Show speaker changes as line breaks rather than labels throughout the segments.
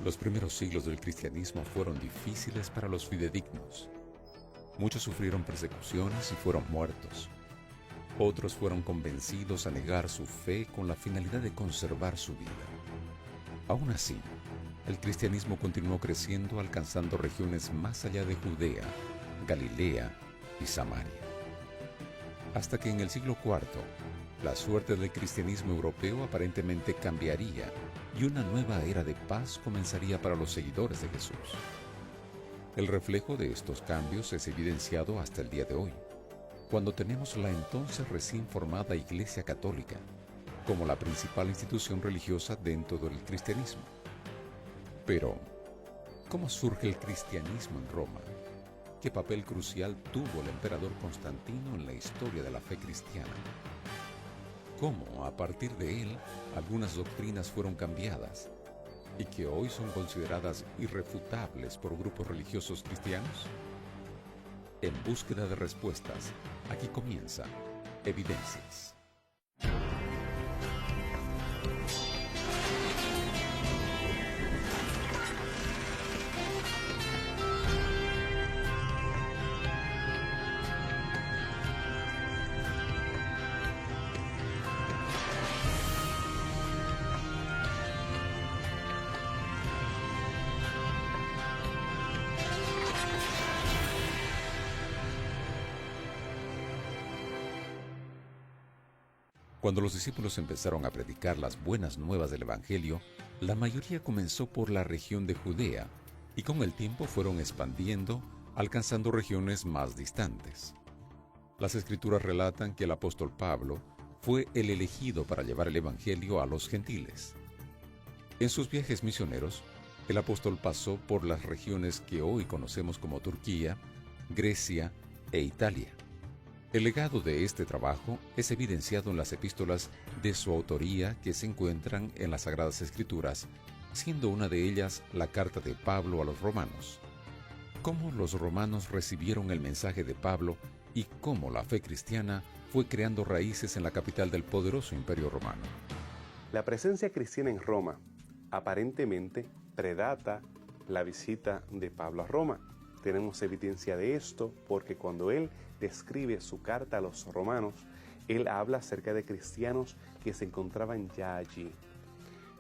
Los primeros siglos del cristianismo fueron difíciles para los fidedignos. Muchos sufrieron persecuciones y fueron muertos. Otros fueron convencidos a negar su fe con la finalidad de conservar su vida. Aún así, el cristianismo continuó creciendo, alcanzando regiones más allá de Judea, Galilea y Samaria. Hasta que en el siglo IV, la suerte del cristianismo europeo aparentemente cambiaría y una nueva era de paz comenzaría para los seguidores de Jesús. El reflejo de estos cambios es evidenciado hasta el día de hoy, cuando tenemos la entonces recién formada Iglesia Católica como la principal institución religiosa dentro del cristianismo. Pero, ¿cómo surge el cristianismo en Roma? ¿Qué papel crucial tuvo el emperador Constantino en la historia de la fe cristiana? ¿Cómo, a partir de él, algunas doctrinas fueron cambiadas y que hoy son consideradas irrefutables por grupos religiosos cristianos? En búsqueda de respuestas, aquí comienza Evidencias. Cuando los discípulos empezaron a predicar las buenas nuevas del Evangelio, la mayoría comenzó por la región de Judea y con el tiempo fueron expandiendo, alcanzando regiones más distantes. Las Escrituras relatan que el apóstol Pablo fue el elegido para llevar el Evangelio a los gentiles. En sus viajes misioneros, el apóstol pasó por las regiones que hoy conocemos como Turquía, Grecia e Italia. El legado de este trabajo es evidenciado en las epístolas de su autoría que se encuentran en las Sagradas Escrituras, siendo una de ellas la carta de Pablo a los romanos. ¿Cómo los romanos recibieron el mensaje de Pablo y cómo la fe cristiana fue creando raíces en la capital del poderoso Imperio Romano?
La presencia cristiana en Roma aparentemente predata la visita de Pablo a Roma. Tenemos evidencia de esto porque cuando él describe su carta a los romanos, él habla acerca de cristianos que se encontraban ya allí.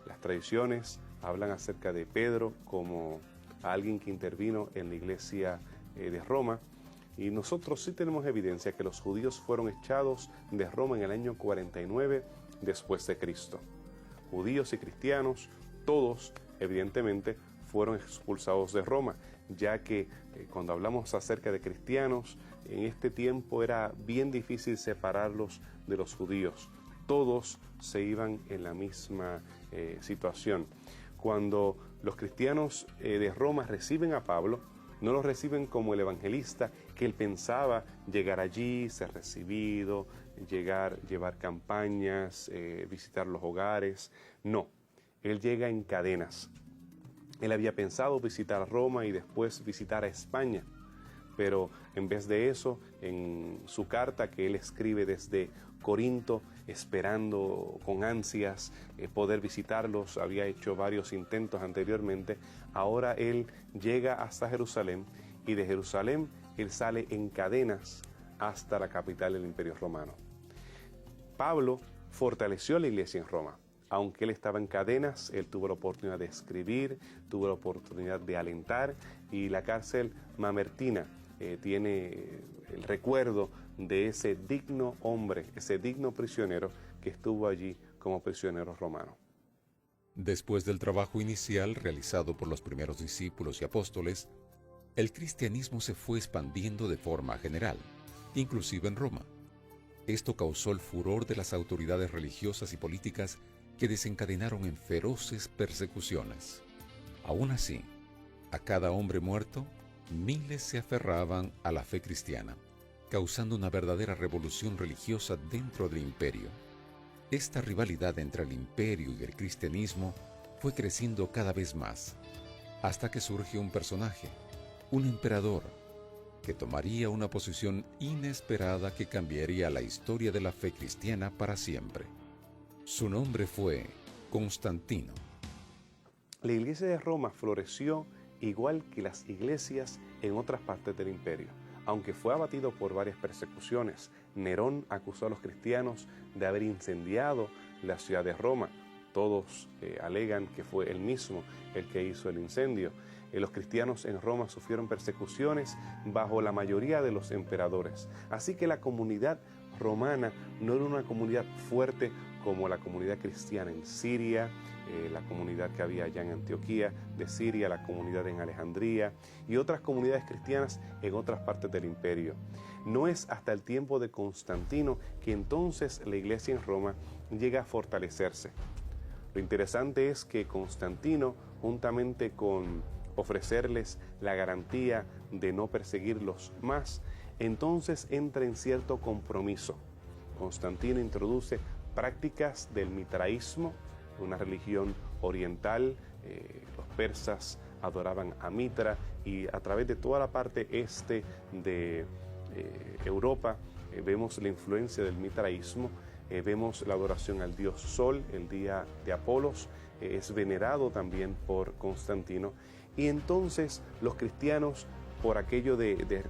Las tradiciones hablan acerca de Pedro como alguien que intervino en la iglesia de Roma, y nosotros sí tenemos evidencia que los judíos fueron echados de Roma en el año 49 después de Cristo. Judíos y cristianos, todos evidentemente fueron expulsados de Roma, ya que cuando hablamos acerca de cristianos, en este tiempo era bien difícil separarlos de los judíos. Todos se iban en la misma situación. Cuando los cristianos de Roma reciben a Pablo, no lo reciben como el evangelista que él pensaba llegar allí, ser recibido, llevar campañas, visitar los hogares. No, él llega en cadenas. Él había pensado visitar Roma y después visitar a España, pero en vez de eso, en su carta que él escribe desde Corinto, esperando con ansias poder visitarlos, había hecho varios intentos anteriormente, ahora él llega hasta Jerusalén y de Jerusalén él sale en cadenas hasta la capital del Imperio Romano. Pablo fortaleció la iglesia en Roma. Aunque él estaba en cadenas, él tuvo la oportunidad de escribir, tuvo la oportunidad de alentar, y la cárcel mamertina tiene el recuerdo de ese digno hombre, ese digno prisionero que estuvo allí como prisionero romano.
Después del trabajo inicial realizado por los primeros discípulos y apóstoles, el cristianismo se fue expandiendo de forma general, inclusive en Roma. Esto causó el furor de las autoridades religiosas y políticas que desencadenaron en feroces persecuciones. Aún así, a cada hombre muerto, miles se aferraban a la fe cristiana, causando una verdadera revolución religiosa dentro del imperio. Esta rivalidad entre el imperio y el cristianismo fue creciendo cada vez más, hasta que surgió un personaje, un emperador, que tomaría una posición inesperada que cambiaría la historia de la fe cristiana para siempre. Su nombre fue Constantino.
La iglesia de Roma floreció igual que las iglesias en otras partes del imperio. Aunque fue abatido por varias persecuciones, Nerón acusó a los cristianos de haber incendiado la ciudad de Roma. Todos alegan que fue él mismo el que hizo el incendio. Los cristianos en Roma sufrieron persecuciones bajo la mayoría de los emperadores. Así que la comunidad romana no era una comunidad fuerte como la comunidad cristiana en Siria, la comunidad que había allá en Antioquía de Siria, la comunidad en Alejandría y otras comunidades cristianas en otras partes del imperio. No es hasta el tiempo de Constantino que entonces la iglesia en Roma llega a fortalecerse. Lo interesante es que Constantino, juntamente con ofrecerles la garantía de no perseguirlos más, entonces entra en cierto compromiso. Constantino introduce prácticas del mitraísmo, una religión oriental. Los persas adoraban a Mitra y a través de toda la parte este de Europa vemos la influencia del mitraísmo. Vemos la adoración al dios Sol, el día de Apolos, es venerado también por Constantino. Y entonces los cristianos, por aquello de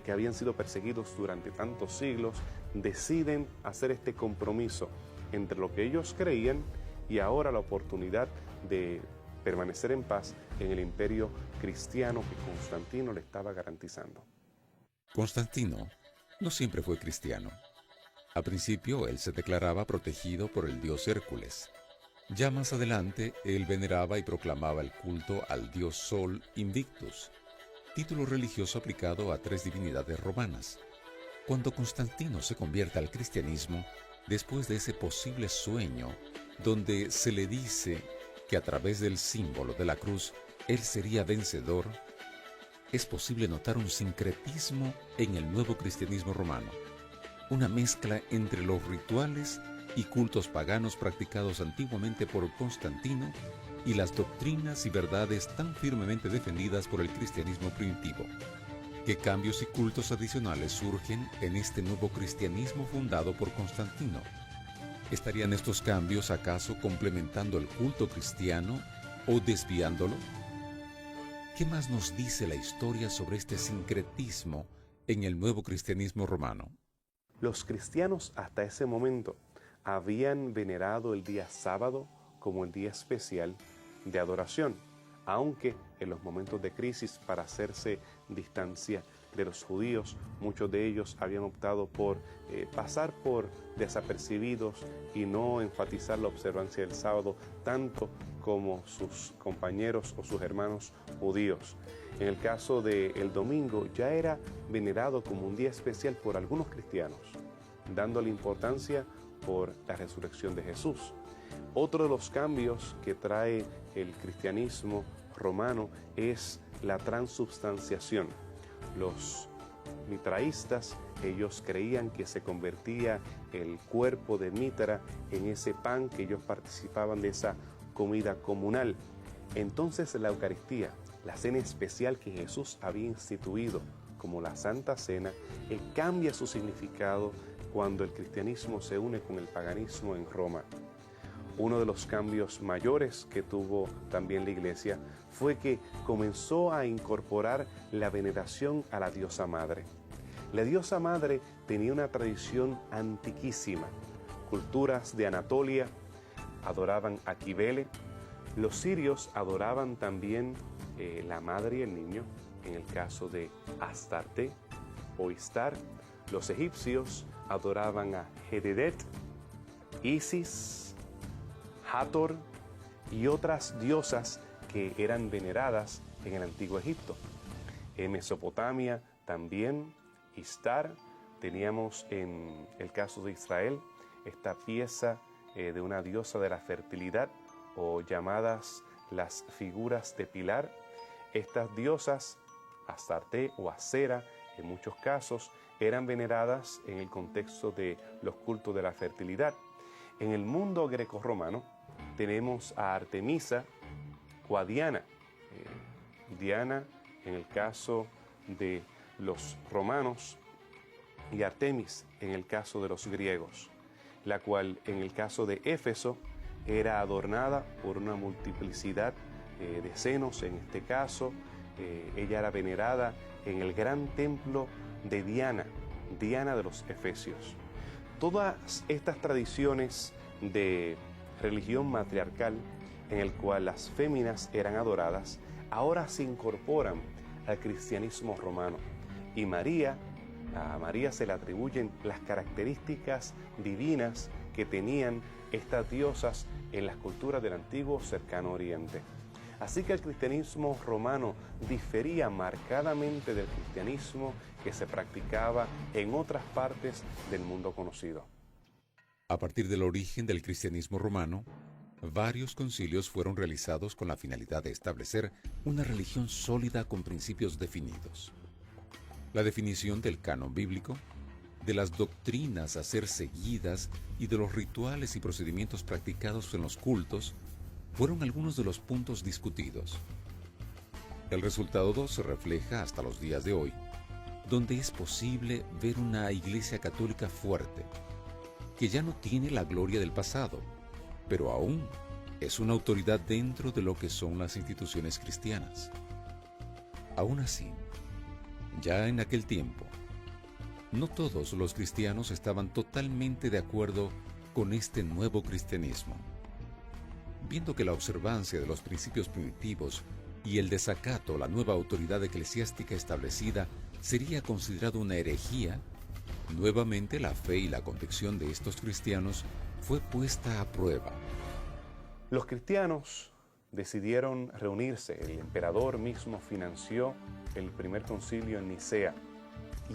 que habían sido perseguidos durante tantos siglos, deciden hacer este compromiso entre lo que ellos creían y ahora la oportunidad de permanecer en paz en el imperio cristiano que Constantino le estaba garantizando.
Constantino no siempre fue cristiano. Al principio él se declaraba protegido por el dios Hércules. Ya más adelante él veneraba y proclamaba el culto al dios Sol Invictus, título religioso aplicado a 3 divinidades romanas. Cuando Constantino se convierte al cristianismo, después de ese posible sueño donde se le dice que a través del símbolo de la cruz él sería vencedor, es posible notar un sincretismo en el nuevo cristianismo romano, una mezcla entre los rituales y cultos paganos practicados antiguamente por Constantino y las doctrinas y verdades tan firmemente defendidas por el cristianismo primitivo. ¿Qué cambios y cultos adicionales surgen en este nuevo cristianismo fundado por Constantino? ¿Estarían estos cambios acaso complementando el culto cristiano o desviándolo? ¿Qué más nos dice la historia sobre este sincretismo en el nuevo cristianismo romano?
Los cristianos hasta ese momento habían venerado el día sábado como el día especial de adoración, aunque en los momentos de crisis para hacerse distancia de los judíos, muchos de ellos habían optado por pasar por desapercibidos y no enfatizar la observancia del sábado tanto como sus compañeros o sus hermanos judíos. En el caso del domingo ya era venerado como un día especial por algunos cristianos, dándole importancia por la resurrección de Jesús. Otro de los cambios que trae el cristianismo romano es la transubstanciación. Los mitraístas, ellos creían que se convertía el cuerpo de Mitra en ese pan, que ellos participaban de esa comida comunal. Entonces la Eucaristía, la cena especial que Jesús había instituido como la Santa Cena, cambia su significado cuando el cristianismo se une con el paganismo en Roma. Uno de los cambios mayores que tuvo también la Iglesia fue que comenzó a incorporar la veneración a la diosa madre. La diosa madre tenía una tradición antiquísima. Culturas de Anatolia adoraban a Cibele. Los sirios adoraban también la madre y el niño, en el caso de Astarte o Istar. Los egipcios adoraban a Hededet, Isis, Hathor y otras diosas que eran veneradas en el antiguo Egipto. En Mesopotamia también Istar. Teníamos en el caso de Israel esta pieza de una diosa de la fertilidad, o llamadas las figuras de Pilar. Estas diosas, Astarte o Acera, en muchos casos eran veneradas en el contexto de los cultos de la fertilidad. En el mundo grecorromano tenemos a Artemisa o a Diana. Diana en el caso de los romanos y Artemis en el caso de los griegos, la cual en el caso de Éfeso era adornada por una multiplicidad de senos en este caso. Ella era venerada en el gran templo de Diana, Diana de los Efesios. Todas estas tradiciones de religión matriarcal en el cual las féminas eran adoradas, ahora se incorporan al cristianismo romano. Y a María se le atribuyen las características divinas que tenían estas diosas en las culturas del antiguo cercano oriente. Así que el cristianismo romano difería marcadamente del cristianismo que se practicaba en otras partes del mundo conocido.
A partir del origen del cristianismo romano, varios concilios fueron realizados con la finalidad de establecer una religión sólida con principios definidos. La definición del canon bíblico, de las doctrinas a ser seguidas y de los rituales y procedimientos practicados en los cultos fueron algunos de los puntos discutidos. El resultado se refleja hasta los días de hoy, donde es posible ver una Iglesia Católica fuerte, que ya no tiene la gloria del pasado, pero aún es una autoridad dentro de lo que son las instituciones cristianas. Aún así, ya en aquel tiempo, no todos los cristianos estaban totalmente de acuerdo con este nuevo cristianismo. Viendo que la observancia de los principios primitivos y el desacato a la nueva autoridad eclesiástica establecida sería considerado una herejía, nuevamente la fe y la convicción de estos cristianos fue puesta a prueba.
Los cristianos decidieron reunirse. El emperador mismo financió el primer concilio en Nicea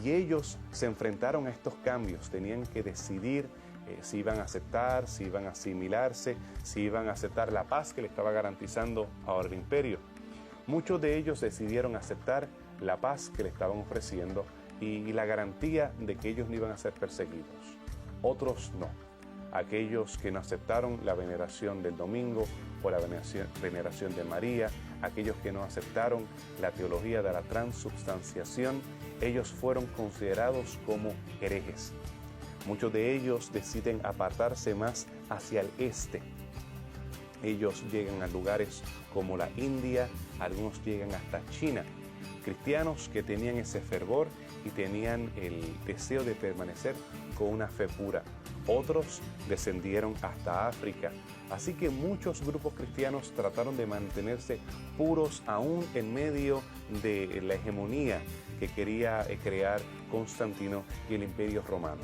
y ellos se enfrentaron a estos cambios. Tenían que decidir si iban a aceptar, si iban a asimilarse, si iban a aceptar la paz que le estaba garantizando ahora el imperio. Muchos de ellos decidieron aceptar la paz que le estaban ofreciendo y la garantía de que ellos no iban a ser perseguidos. Otros no. Aquellos que no aceptaron la veneración del domingo o la veneración de María, aquellos que no aceptaron la teología de la transubstanciación, ellos fueron considerados como herejes. Muchos de ellos deciden apartarse más hacia el este. Ellos llegan a lugares como la India, algunos llegan hasta China. Cristianos que tenían ese fervor y tenían el deseo de permanecer con una fe pura. Otros descendieron hasta África. Así que muchos grupos cristianos trataron de mantenerse puros aún en medio de la hegemonía que quería crear Constantino y el Imperio Romano.